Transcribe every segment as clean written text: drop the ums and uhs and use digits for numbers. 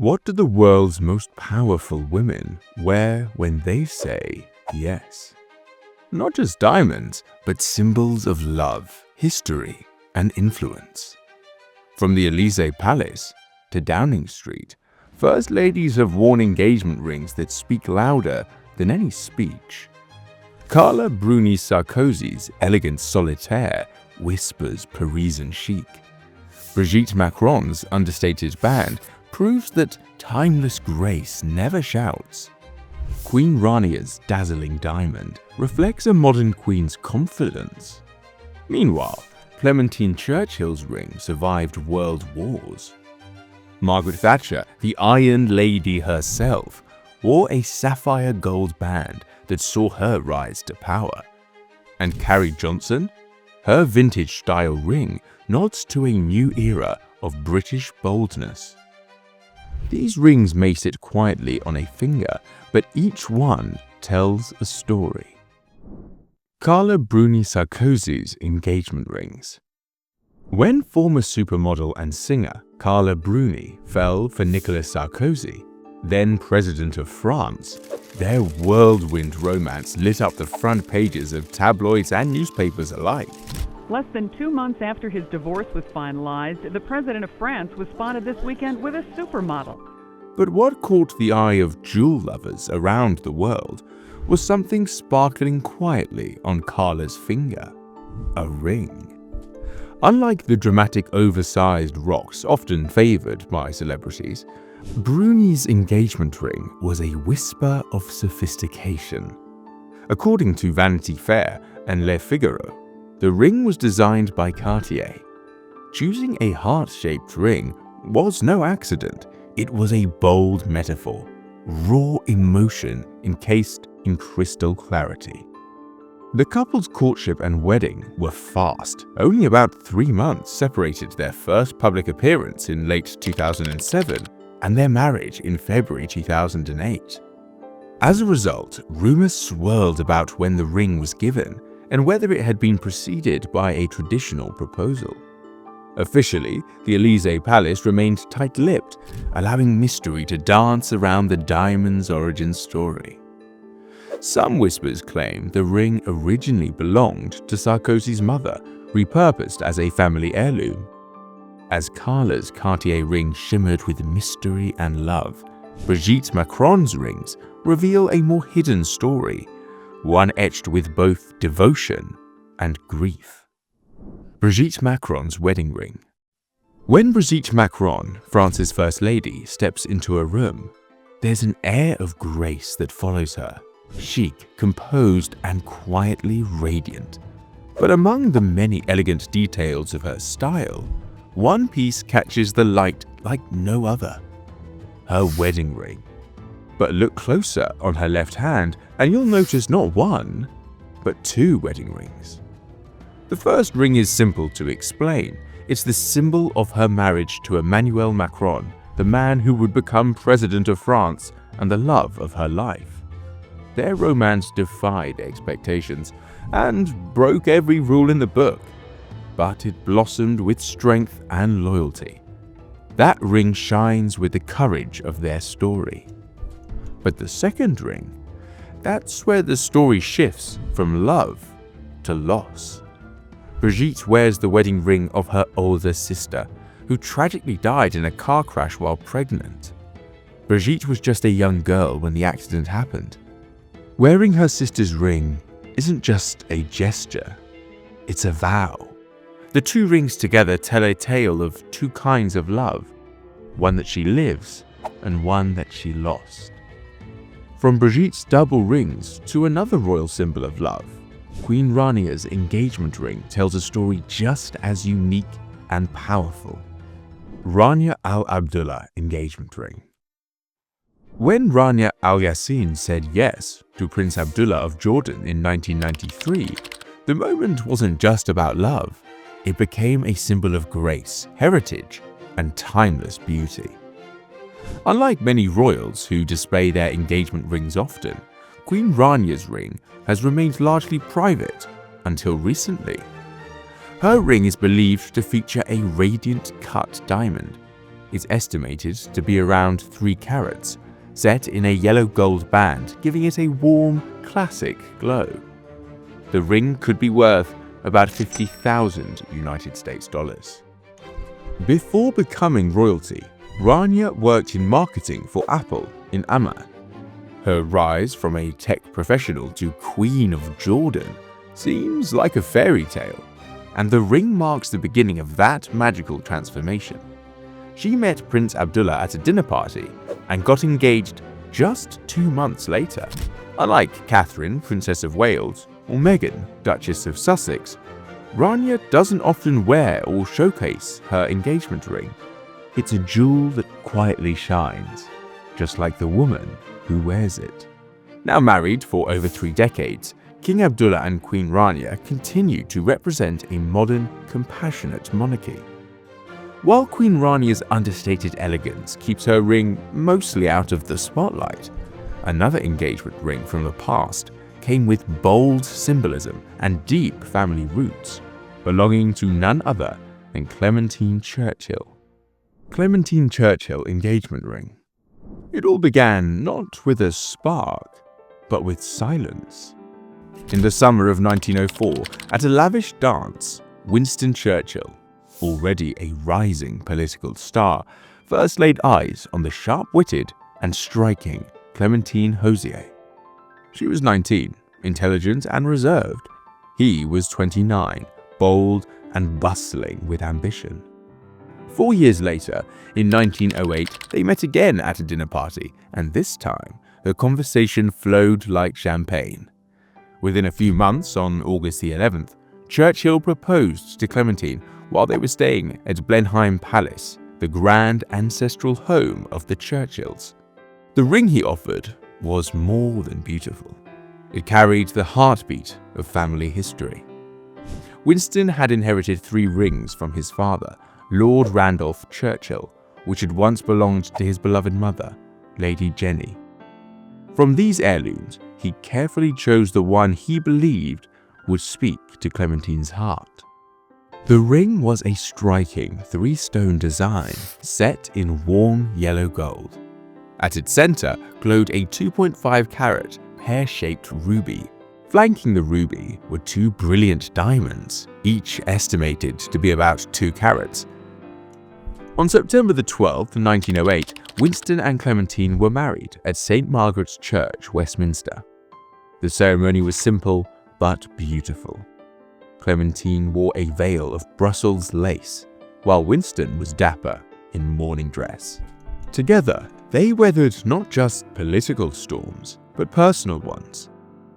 What do the world's most powerful women wear when they say yes? Not just diamonds, but symbols of love, history, and influence. From the Élysée Palace to Downing Street, first ladies have worn engagement rings that speak louder than any speech. Carla Bruni-Sarkozy's elegant solitaire whispers Parisian chic. Brigitte Macron's understated band proves that timeless grace never shouts. Queen Rania's dazzling diamond reflects a modern queen's confidence. Meanwhile, Clementine Churchill's ring survived world wars. Margaret Thatcher, the Iron Lady herself, wore a sapphire gold band that saw her rise to power. And Carrie Johnson? Her vintage-style ring nods to a new era of British boldness. These rings may sit quietly on a finger, but each one tells a story. Carla Bruni-Sarkozy's engagement rings. When former supermodel and singer Carla Bruni fell for Nicolas Sarkozy, then president of France, their whirlwind romance lit up the front pages of tabloids and newspapers alike. Less than 2 months after his divorce was finalized, the president of France was spotted this weekend with a supermodel. But what caught the eye of jewel lovers around the world was something sparkling quietly on Carla's finger: a ring. Unlike the dramatic oversized rocks often favored by celebrities, Bruni's engagement ring was a whisper of sophistication. According to Vanity Fair and Le Figaro, the ring was designed by Cartier. Choosing a heart-shaped ring was no accident. It was a bold metaphor, raw emotion encased in crystal clarity. The couple's courtship and wedding were fast. Only about 3 months separated their first public appearance in late 2007 and their marriage in February 2008. As a result, rumors swirled about when the ring was given and whether it had been preceded by a traditional proposal. Officially, the Élysée Palace remained tight-lipped, allowing mystery to dance around the diamond's origin story. Some whispers claim the ring originally belonged to Sarkozy's mother, repurposed as a family heirloom. As Carla's Cartier ring shimmered with mystery and love, Brigitte Macron's rings reveal a more hidden story, one etched with both devotion and grief. Brigitte Macron's wedding ring. When Brigitte Macron, France's First Lady, steps into a room, there's an air of grace that follows her, chic, composed, and quietly radiant. But among the many elegant details of her style, one piece catches the light like no other: her wedding ring. But look closer on her left hand and you'll notice not one, but 2 wedding rings. The first ring is simple to explain. It's the symbol of her marriage to Emmanuel Macron, the man who would become president of France and the love of her life. Their romance defied expectations and broke every rule in the book, but it blossomed with strength and loyalty. That ring shines with the courage of their story. But the second ring, that's where the story shifts from love to loss. Brigitte wears the wedding ring of her older sister, who tragically died in a car crash while pregnant. Brigitte was just a young girl when the accident happened. Wearing her sister's ring isn't just a gesture, it's a vow. The 2 rings together tell a tale of 2 kinds of love, one that she lives and one that she lost. From Brigitte's double rings to another royal symbol of love, Queen Rania's engagement ring tells a story just as unique and powerful. Rania Al-Abdullah engagement ring. When Rania Al Yassin said yes to Prince Abdullah of Jordan in 1993, the moment wasn't just about love. It became a symbol of grace, heritage, and timeless beauty. Unlike many royals who display their engagement rings often, Queen Rania's ring has remained largely private until recently. Her ring is believed to feature a radiant cut diamond, is estimated to be around 3 carats, set in a yellow gold band, giving it a warm, classic glow. The ring could be worth about 50,000 United States dollars. Before becoming royalty, Rania worked in marketing for Apple in Amman. Her rise from a tech professional to Queen of Jordan seems like a fairy tale, and the ring marks the beginning of that magical transformation. She met Prince Abdullah at a dinner party and got engaged just 2 months later. Unlike Catherine, Princess of Wales, or Meghan, Duchess of Sussex, Rania doesn't often wear or showcase her engagement ring. It's a jewel that quietly shines, just like the woman who wears it. Now married for over 3 decades, King Abdullah and Queen Rania continue to represent a modern, compassionate monarchy. While Queen Rania's understated elegance keeps her ring mostly out of the spotlight, another engagement ring from the past came with bold symbolism and deep family roots, belonging to none other than Clementine Churchill. Clementine Churchill engagement ring. It all began not with a spark, but with silence. In the summer of 1904, at a lavish dance, Winston Churchill, already a rising political star, first laid eyes on the sharp-witted and striking Clementine Churchill. She was 19, intelligent and reserved. He was 29, bold and bustling with ambition. 4 years later, in 1908, they met again at a dinner party, and this time, the conversation flowed like champagne. Within a few months, on August the 11th, Churchill proposed to Clementine while they were staying at Blenheim Palace, the grand ancestral home of the Churchills. The ring he offered was more than beautiful. It carried the heartbeat of family history. Winston had inherited 3 rings from his father, Lord Randolph Churchill, which had once belonged to his beloved mother, Lady Jenny. From these heirlooms, he carefully chose the one he believed would speak to Clementine's heart. The ring was a striking 3-stone design set in warm yellow gold. At its center glowed a 2.5-carat pear-shaped ruby. Flanking the ruby were 2 brilliant diamonds, each estimated to be about 2 carats. On September the 12th, 1908, Winston and Clementine were married at St. Margaret's Church, Westminster. The ceremony was simple but beautiful. Clementine wore a veil of Brussels lace, while Winston was dapper in morning dress. Together, they weathered not just political storms, but personal ones.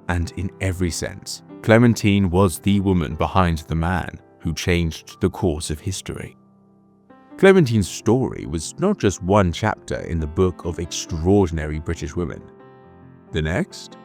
And in every sense, Clementine was the woman behind the man who changed the course of history. Clementine's story was not just one chapter in the book of extraordinary British women. The next,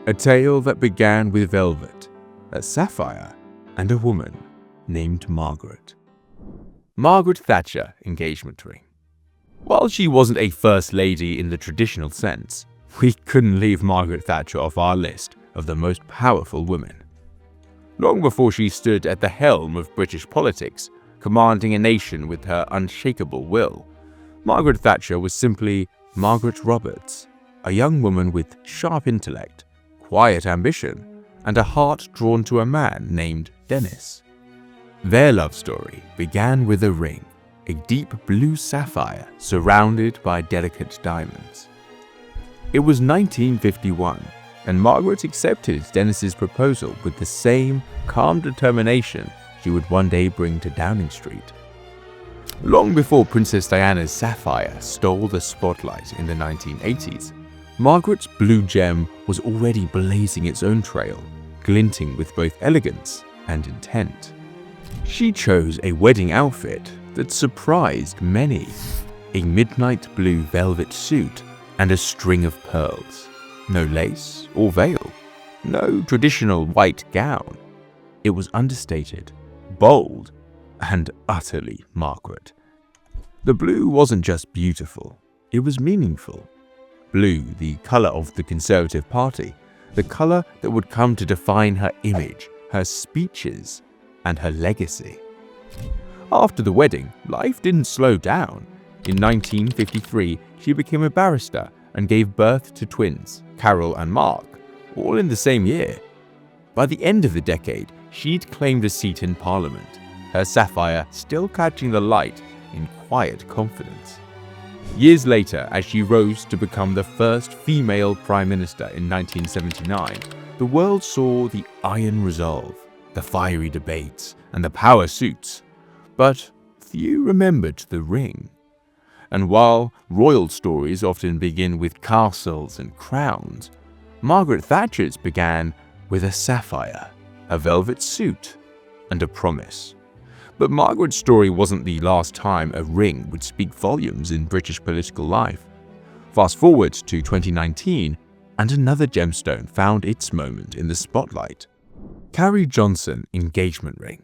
a tale that began with velvet, a sapphire, and a woman named Margaret. Margaret Thatcher engagement ring. While she wasn't a first lady in the traditional sense, we couldn't leave Margaret Thatcher off our list of the most powerful women. Long before she stood at the helm of British politics, commanding a nation with her unshakable will, Margaret Thatcher was simply Margaret Roberts, a young woman with sharp intellect, quiet ambition, and a heart drawn to a man named Dennis. Their love story began with a ring, a deep blue sapphire surrounded by delicate diamonds. It was 1951, and Margaret accepted Dennis's proposal with the same calm determination she would one day bring to Downing Street. Long before Princess Diana's sapphire stole the spotlight in the 1980s, Margaret's blue gem was already blazing its own trail, glinting with both elegance and intent. She chose a wedding outfit that surprised many, a midnight blue velvet suit and a string of pearls. No lace or veil, no traditional white gown. It was understated, bold, and utterly Margaret. The blue wasn't just beautiful, it was meaningful. Blue, the color of the Conservative Party, the color that would come to define her image, her speeches, and her legacy. After the wedding, life didn't slow down. In 1953, she became a barrister and gave birth to twins, Carol and Mark, all in the same year. By the end of the decade, she'd claimed a seat in Parliament, her sapphire still catching the light in quiet confidence. Years later, as she rose to become the first female Prime Minister in 1979, the world saw the iron resolve, the fiery debates, and the power suits. But few remembered the ring. And while royal stories often begin with castles and crowns, Margaret Thatcher's began with a sapphire, a velvet suit, and a promise. But Margaret's story wasn't the last time a ring would speak volumes in British political life. Fast forward to 2019, and another gemstone found its moment in the spotlight. Carrie Johnson engagement ring.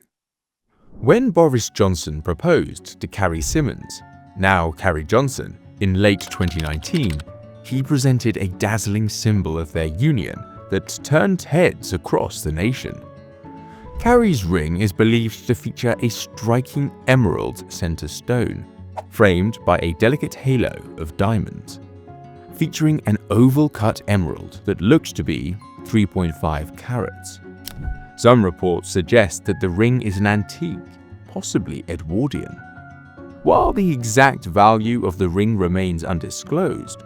When Boris Johnson proposed to Carrie Symonds, now Carrie Johnson, in late 2019, he presented a dazzling symbol of their union that turned heads across the nation. Carrie's ring is believed to feature a striking emerald center stone, framed by a delicate halo of diamonds, featuring an oval-cut emerald that looks to be 3.5 carats. Some reports suggest that the ring is an antique, possibly Edwardian. While the exact value of the ring remains undisclosed,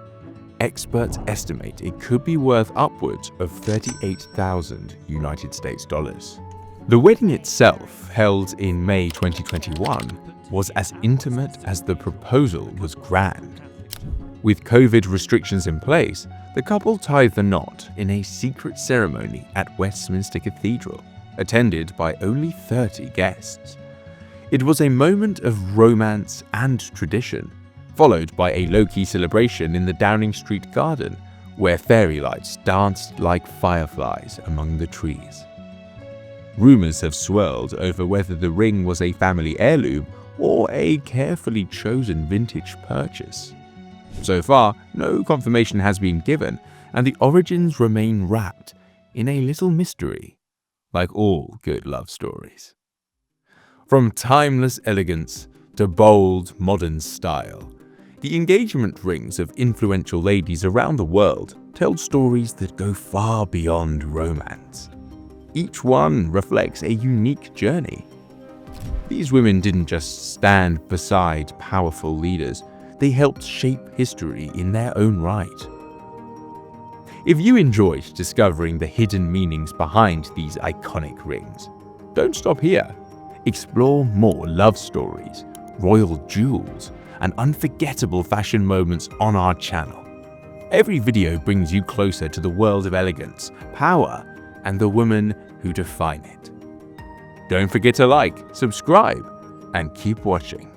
experts estimate it could be worth upwards of $38,000 United States dollars. The wedding itself, held in May 2021, was as intimate as the proposal was grand. With COVID restrictions in place, the couple tied the knot in a secret ceremony at Westminster Cathedral, attended by only 30 guests. It was a moment of romance and tradition, followed by a low-key celebration in the Downing Street garden, where fairy lights danced like fireflies among the trees. Rumors have swirled over whether the ring was a family heirloom or a carefully chosen vintage purchase. So far, no confirmation has been given, and the origins remain wrapped in a little mystery, like all good love stories. From timeless elegance to bold, modern style, the engagement rings of influential ladies around the world tell stories that go far beyond romance. Each one reflects a unique journey. These women didn't just stand beside powerful leaders, they helped shape history in their own right. If you enjoyed discovering the hidden meanings behind these iconic rings, don't stop here. Explore more love stories, royal jewels, and unforgettable fashion moments on our channel. Every video brings you closer to the world of elegance, power, and the women who define it. Don't forget to like, subscribe, and keep watching.